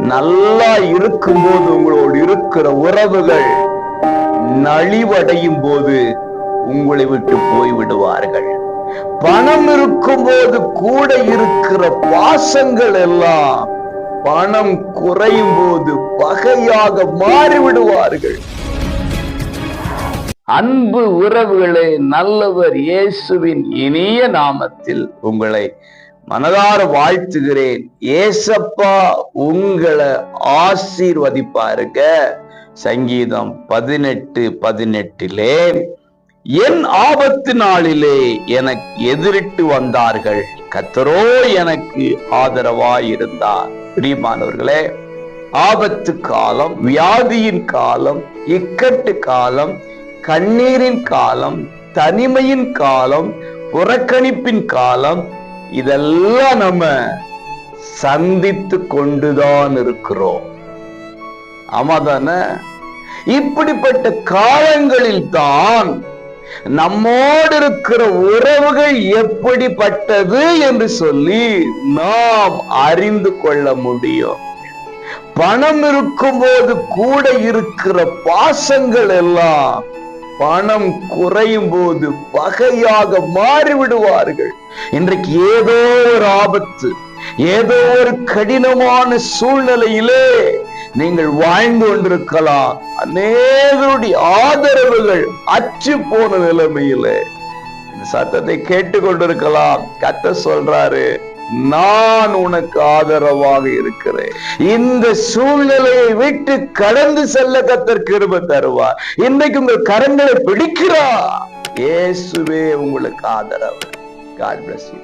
நல்லா இருக்கும்போது உங்களோடு இருக்கிற உறவுகள் நலிவடையும் போது உங்களை விட்டு போய்விடுவார்கள். பணம் இருக்கும்போது கூட இருக்கிற பாசங்கள் எல்லாம் பணம் குறையும் போது பகையாக மாறிவிடுவார்கள். அன்பு உறவுகளே, நல்லவர் இயேசுவின் இனிய நாமத்தில் உங்களை மனதார வாழ்த்துகிறேன். ஏசப்பா உங்களை ஆசீர்வதிப்பாருங்க. சங்கீதம் 18:18 என் ஆபத்து நாளிலே எனக்கு எதிரிட்டு வந்தார்கள், கர்த்தரோ எனக்கு ஆதரவாயிருந்தார். பிரியமானவர்களே, ஆபத்து காலம், வியாதியின் காலம், இக்கட்டு காலம், கண்ணீரின் காலம், தனிமையின் காலம், புறக்கணிப்பின் காலம், இதெல்லாம் நம்ம சந்தித்து கொண்டுதான் இருக்கிறோம். ஆமாதானே? இப்படிப்பட்ட காலங்களில் தான் நம்மோடு இருக்கிற உறவுகள் எப்படிப்பட்டது என்று சொல்லி நாம் அறிந்து கொள்ள முடியும். பணம் இருக்கும்போது கூட இருக்கிற பாசங்கள் எல்லாம் பணம் குறையும் போது பகையாக மாறிவிடுவார்கள். இன்றைக்கு ஏதோ ஒரு ஆபத்து, ஏதோ ஒரு கடினமான சூழ்நிலையிலே நீங்கள் வாழ்ந்து கொண்டிருக்கலாம். அநேகருடைய ஆதரவுகள் அற்று போன நிலைமையிலே இந்த சத்தத்தை கேட்டுக்கொண்டிருக்கலாம். கர்த்தர் சொல்றாரு, நான் உனக்கு ஆதரவாக இருக்கிறேன். இந்த சூழ்நிலையை விட்டு கடந்து செல்ல கர்த்தர் கிருபை தருவார். இன்றைக்கு உங்கள் கரங்களை பிடிக்கிறார். இயேசுவே உங்களுக்கு ஆதரவு. God bless you.